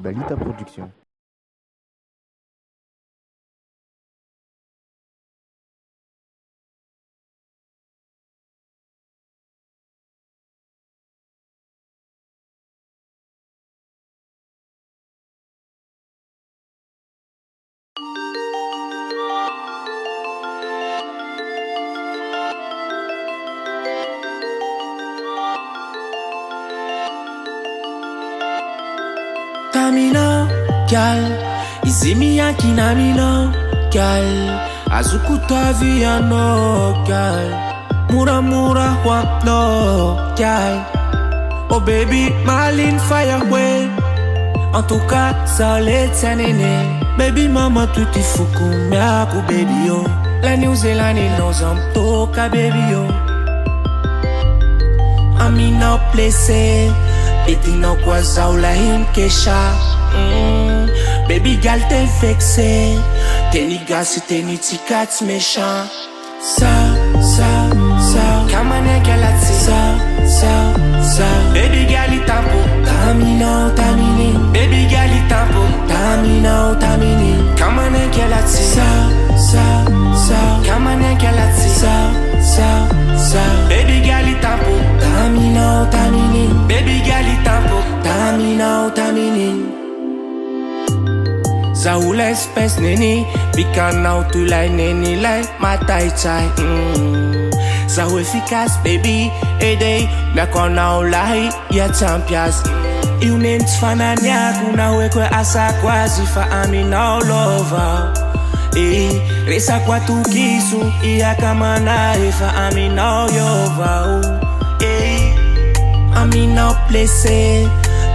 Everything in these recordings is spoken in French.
Balita Production. Tamina, gal, izimi yakina mino, gal, azuku ta viano, gal, mura mura wap no, gal, oh baby, Malin fire way, en tout cas, ça l'est nene, baby mama tutti fuku miaku baby yo, la New Zealand no zamtoka baby yo, amina place. Eti no kwaza ou la him kesha Baby gal te vexé Teni gas teni tikat méchant Sa Kamane kelati Sa Baby gal itampo Tamina o tamini Baby gal itampo Tamina o tamini Kamane kelati Sa Kamane kelati Sa Baby gal itampo Tamina o tamini Baby gal itampo Tamina o tamini Za ou l'espèce neni Bikana ou tu lai neni lai matai chai Za ou efficace baby Edei Nakona ou lai ya champions Iu nens fananya Kuna wekwe asa kwazi fa amina o lova Resa kwa tukisu Iya kamana Ifa amina o yova Amina o place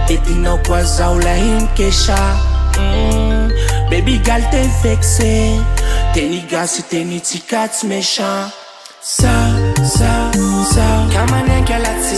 Eti no kwaza ou la him kesha Baby gal te vexé Teni gas teni tikat méchant Sa Kamane kelati